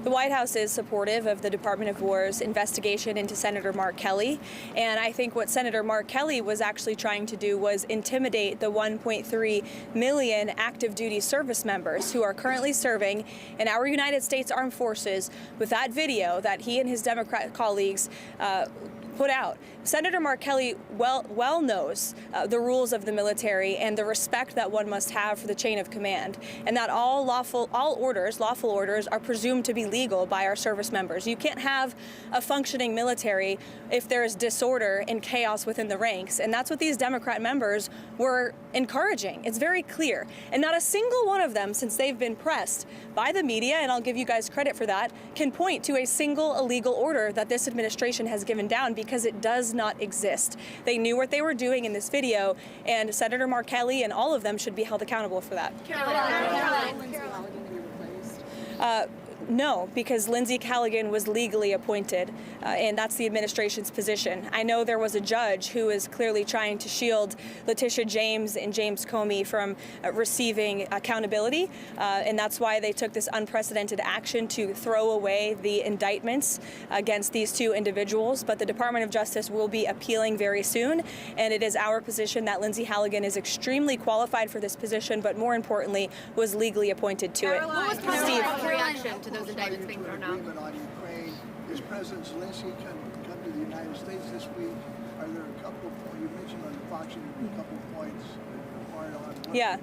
The White House is supportive of the Department of War's investigation into Senator Mark Kelly, and I think what Senator Mark Kelly was actually trying to do was intimidate the 1.3 million active duty service members who are currently serving in our United States Armed Forces with that video that he and his Democrat colleagues put out. Senator Mark Kelly well knows the rules of the military and the respect that one must have for the chain of command, and that all lawful orders are presumed to be legal by our service members. You can't have a functioning military if there is disorder and chaos within the ranks, and that's what these Democrat members were encouraging. It's very clear, and not a single one of them, since they've been pressed by the media, and I'll give you guys credit for that, can point to a single illegal order that this administration has given down, because it does not exist. They knew what they were doing in this video, and Senator Mark Kelly and all of them should be held accountable for that. No, because Lindsey Callaghan was legally appointed, and that's the administration's position. I know there was a judge who is clearly trying to shield Letitia James and James Comey from receiving accountability, and that's why they took this unprecedented action to throw away the indictments against these two individuals. But the Department of Justice will be appealing very soon, and it is our position that Lindsey Callaghan is extremely qualified for this position, but more importantly, was legally appointed to it. Steve, reaction to those indictments being thrown out? On Ukraine. Is President Zelensky come to the United States this week? Are there a couple of points you mentioned on the Fox interview? A couple of points required on? Yeah.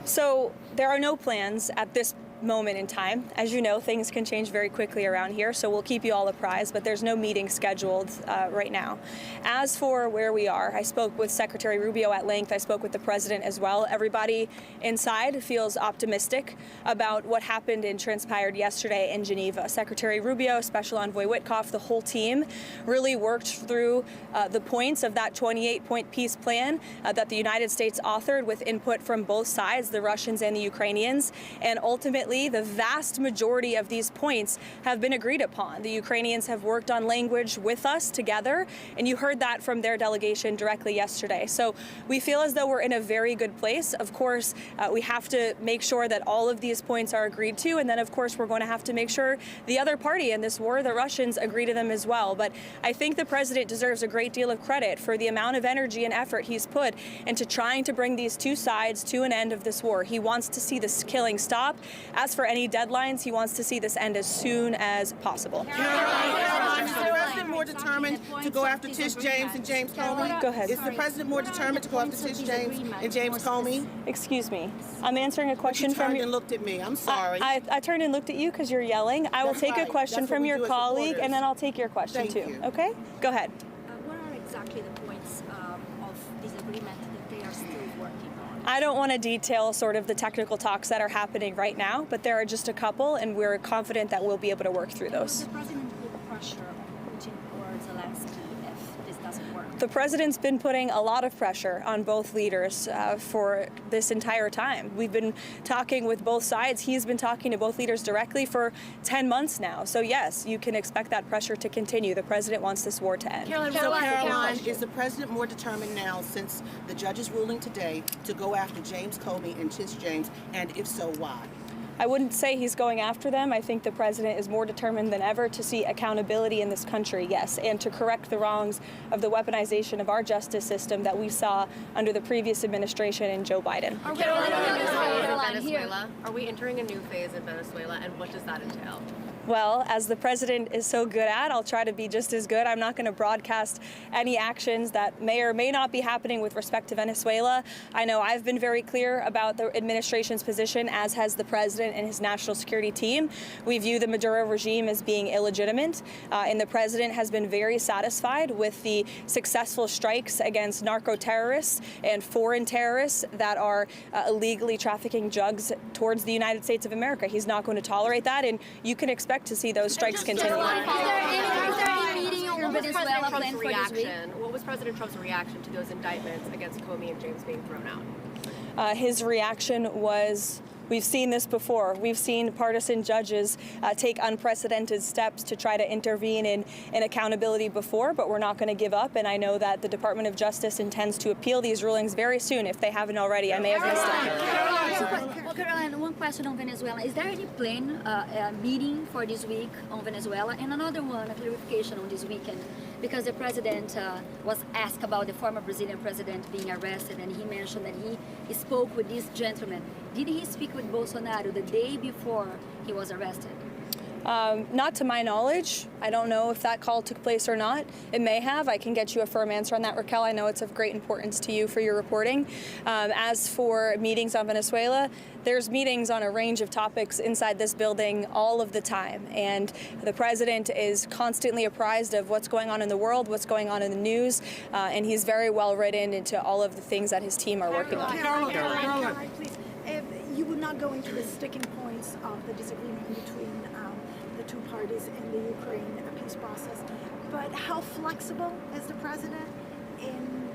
So there are no plans at this moment in time. As you know, things can change very quickly around here, so we'll keep you all apprised, but there's no meeting scheduled right now. As for where we are, I spoke with Secretary Rubio at length. I spoke with the president as well. Everybody inside feels optimistic about what happened and transpired yesterday in Geneva. Secretary Rubio, Special Envoy Witkoff, the whole team really worked through the points of that 28-point peace plan that the United States authored with input from both sides, the Russians and the Ukrainians, and ultimately the vast majority of these points have been agreed upon. The Ukrainians have worked on language with us together, and you heard that from their delegation directly yesterday. So we feel as though we're in a very good place. Of course, we have to make sure that all of these points are agreed to, and then of course we're going to have to make sure the other party in this war, the Russians, agree to them as well. But I think the president deserves a great deal of credit for the amount of energy and effort he's put into trying to bring these two sides to an end of this war. He wants to see this killing stop. As for any deadlines, he wants to see this end as soon as possible. Caroline, is the president more determined to go after Tish James and James Comey? Go ahead. Is the president more determined to go after Tish James and James Comey? Excuse me. I'm answering a question You from turned your... and looked at me. I'm sorry. I turned and looked at you because you're yelling. I will That's take a right. question That's what from we your do as colleague, reporters. and then I'll take your question Thank too. you. Okay? Go ahead. What are exactly the points of disagreement that they are still working on? I don't want to detail sort of the technical talks that are happening right now, but there are just a couple, and we're confident that we'll be able to work through those. Will the president put pressure on Putin or Zelensky if this doesn't work? The president's been putting a lot of pressure on both leaders for this entire time. We've been talking with both sides. He's been talking to both leaders directly for 10 months now. So yes, you can expect that pressure to continue. The president wants this war to end. Caroline, is the president more determined now, since the judge's ruling today, to go after James Comey and Tish James, and if so, why? I wouldn't say he's going after them. I think the president is more determined than ever to see accountability in this country, yes, and to correct the wrongs of the weaponization of our justice system that we saw under the previous administration and Joe Biden. Venezuela. Are we entering a new phase in Venezuela, and what does that entail? Well, as the president is so good at, I'll try to be just as good. I'm not going to broadcast any actions that may or may not be happening with respect to Venezuela. I know I've been very clear about the administration's position, as has the president and his national security team. We view the Maduro regime as being illegitimate, and the president has been very satisfied with the successful strikes against narco-terrorists and foreign terrorists that are illegally trafficking drugs towards the United States of America. He's not going to tolerate that, and you can expect to see those strikes continue. What was President Trump's reaction to those indictments against Comey and James being thrown out? His reaction was, We've seen this before. We've seen partisan judges take unprecedented steps to try to intervene in accountability before, but we're not going to give up. And I know that the Department of Justice intends to appeal these rulings very soon if they haven't already. I may have missed it. Caroline, one question on Venezuela. Is there any planned meeting for this week on Venezuela? And another one, a clarification on this weekend, because the president was asked about the former Brazilian president being arrested, and he mentioned that he spoke with this gentleman. Did he speak with Bolsonaro the day before he was arrested? Not to my knowledge. I don't know if that call took place or not. It may have. I can get you a firm answer on that, Raquel. I know it's of great importance to you for your reporting. As for meetings on Venezuela, there's meetings on a range of topics inside this building all of the time. And the president is constantly apprised of what's going on in the world, what's going on in the news, and he's very well written into all of the things that his team are working on. Caroline, please. You would not go into the sticking points of the disagreement between the two parties in the Ukraine peace process, but how flexible is the president in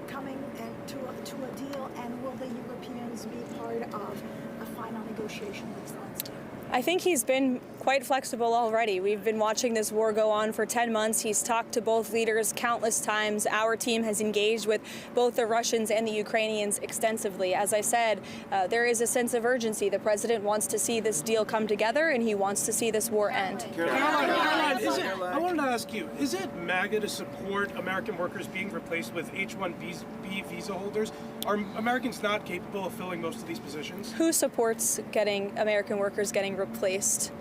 coming to a deal, and will the Europeans be part of a final negotiation with Zelensky? I think he's been quite flexible already. We've been watching this war go on for 10 months. He's talked to both leaders countless times. Our team has engaged with both the Russians and the Ukrainians extensively. As I said, there is a sense of urgency. The president wants to see this deal come together, and he wants to see this war end. Caroline, I wanted to ask you, is it MAGA to support American workers being replaced with H-1B visa holders? Are Americans not capable of filling most of these positions? Who supports getting American workers getting replaced?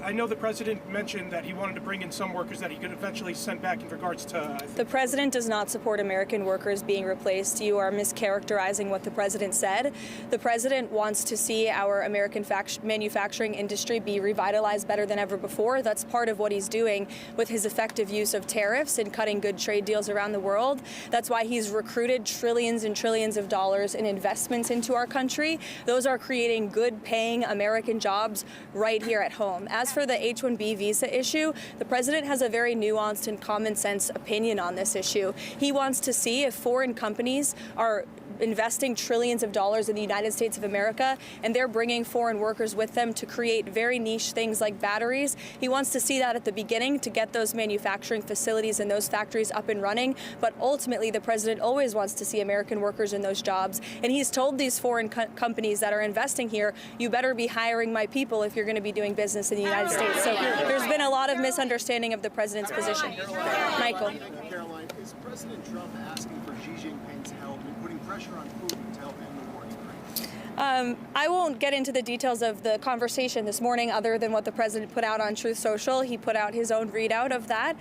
I know the president mentioned that he wanted to bring in some workers that he could eventually send back in regards to... The president does not support American workers being replaced. You are mischaracterizing what the president said. The president wants to see our American manufacturing industry be revitalized better than ever before. That's part of what he's doing with his effective use of tariffs and cutting good trade deals around the world. That's why he's recruited trillions and trillions of dollars in investments into our country. Those are creating good-paying American jobs right here at home. As for the H-1B visa issue, the president has a very nuanced and common sense opinion on this issue. He wants to see if foreign companies are investing trillions of dollars in the United States of America, and they're bringing foreign workers with them to create very niche things like batteries. He wants to see that at the beginning to get those manufacturing facilities and those factories up and running, but ultimately the president always wants to see American workers in those jobs, and he's told these foreign companies that are investing here, you better be hiring my people if you're going to be doing business in the United States. So there's been a lot of misunderstanding of the president's position. Michael. Caroline, is President Trump asking for Xi Jinping's help in putting pressure on Putin to help end the war in Ukraine? I won't get into the details of the conversation this morning other than what the president put out on Truth Social. He put out his own readout of that,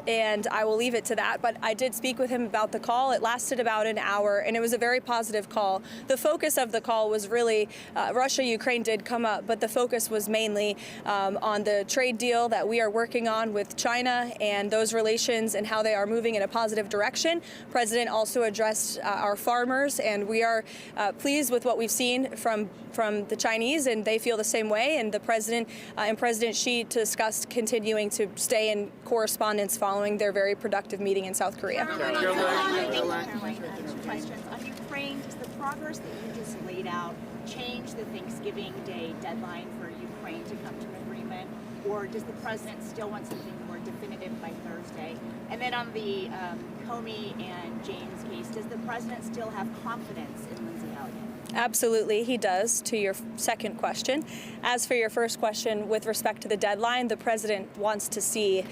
and I will leave it to that. But I did speak with him about the call. It lasted about an hour, and it was a very positive call. The focus of the call was really Russia-Ukraine did come up, but the focus was mainly on the trade deal that we are working on with China and those relations and how they are moving in a positive direction. President also addressed our farmers, and we are pleased with what we've seen from the Chinese, and they feel the same way. And the president and President Xi discussed continuing to stay in correspondence following their very productive meeting in South Korea. Questions on Ukraine. Does the progress that you just laid out change the Thanksgiving Day deadline for Ukraine to come to an agreement, or does the president still want something more definitive by Thursday? And then on the Comey and James case, does the president still have confidence in Lindsey Elliott? Absolutely, he does, to your second question. As for your first question, with respect to the deadline, the president wants to see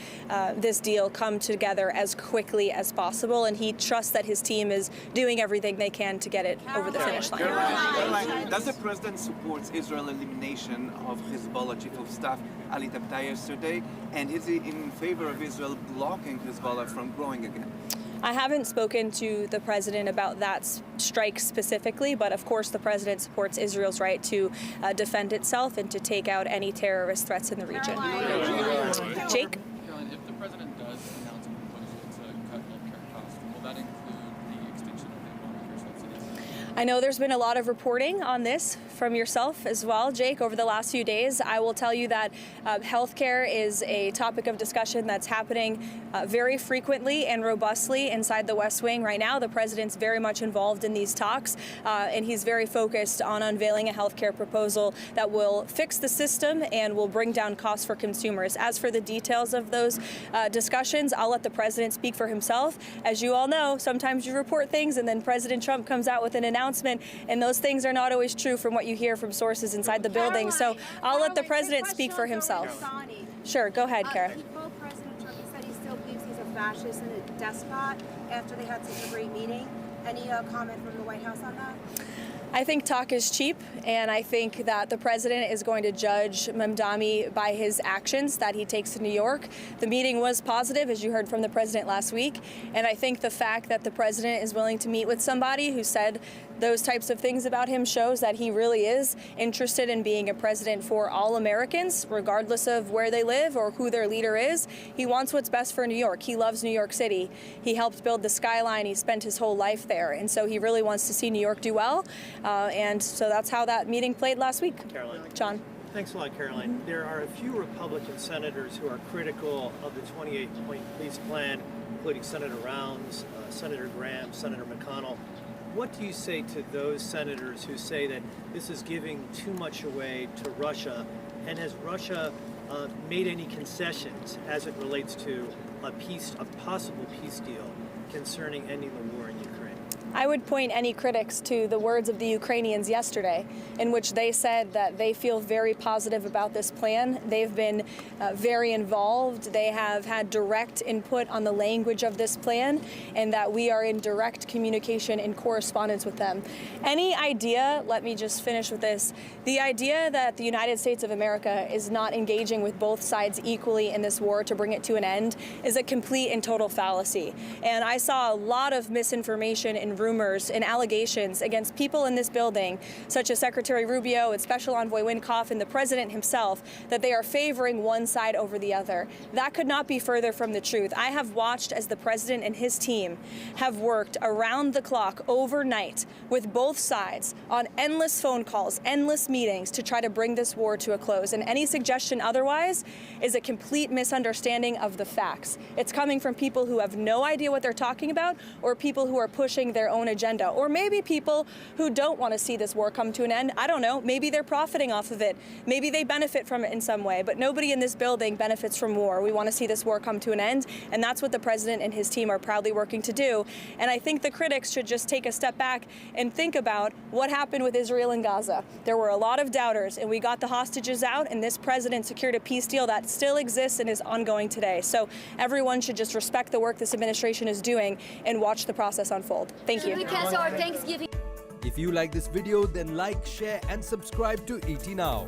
this deal come together as quickly as possible, and he trusts that his team is doing everything they can to get it over the finish line. Caroline, does the president support Israel's elimination of Hezbollah chief of staff Ali Tabtaei yesterday, and is he in favor of Israel blocking Hezbollah from growing again? I haven't spoken to the president about that strike specifically, but of course the president supports Israel's right to defend itself and to take out any terrorist threats in the region. Jake? Caroline, if the president does announce a proposal to cut healthcare costs, will that include the extension of the lawmakers' subsidies? I know there's been a lot of reporting on this from yourself as well, Jake, over the last few days. I will tell you that healthcare is a topic of discussion that's happening very frequently and robustly inside the West Wing right now. The president's very much involved in these talks, and he's very focused on unveiling a healthcare proposal that will fix the system and will bring down costs for consumers. As for the details of those discussions, I'll let the president speak for himself. As you all know, sometimes you report things and then President Trump comes out with an announcement, and those things are not always true from what you hear from sources inside the building. So I'll let the president speak for himself. Sure, go ahead, Kara. He told President Trump, he said he still believes he's a fascist and a despot after they had such a great meeting. Any comment from the White House on that? I think talk is cheap, and I think that the president is going to judge Mamdani by his actions that he takes to New York. The meeting was positive, as you heard from the president last week, and I think the fact that the president is willing to meet with somebody who said those types of things about him shows that he really is interested in being a president for all Americans, regardless of where they live or who their leader is. He wants what's best for New York. He loves New York City. He helped build the skyline. He spent his whole life there, and so he really wants to see New York do well. And so that's how that meeting played last week. Caroline. John. Thanks a lot, Caroline. There are a few Republican senators who are critical of the 28-point police plan, including Senator Rounds, Senator Graham, Senator McConnell. What do you say to those senators who say that this is giving too much away to Russia? And has Russia made any concessions as it relates to a possible peace deal concerning ending the war in Ukraine? I would point any critics to the words of the Ukrainians yesterday, in which they said that they feel very positive about this plan. They've been very involved. They have had direct input on the language of this plan, and that we are in direct communication and correspondence with them. Any idea, let me just finish with this, the idea that the United States of America is not engaging with both sides equally in this war to bring it to an end is a complete and total fallacy. And I saw a lot of misinformation and rumors and allegations against people in this building, such as Secretary Rubio and Special Envoy Wynkoff and the president himself, that they are favoring one side over the other. That could not be further from the truth. I have watched as the president and his team have worked around the clock overnight with both sides on endless phone calls, endless meetings to try to bring this war to a close. And any suggestion otherwise is a complete misunderstanding of the facts. It's coming from people who have no idea what they're talking about, or people who are pushing their own agenda, or maybe people who don't want to see this war come to an end. I don't know. Maybe they're profiting off of it. Maybe they benefit from it in some way, but nobody in this building benefits from war. We want to see this war come to an end, and that's what the president and his team are proudly working to do. And I think the critics should just take a step back and think about what happened with Israel and Gaza. There were a lot of doubters, and we got the hostages out, and this president secured a peace deal that still exists and is ongoing today. So everyone should just respect the work this administration is doing and watch the process unfold. Thank you. We cancel our Thanksgiving. If you like this video, then like, share and subscribe to ET Now.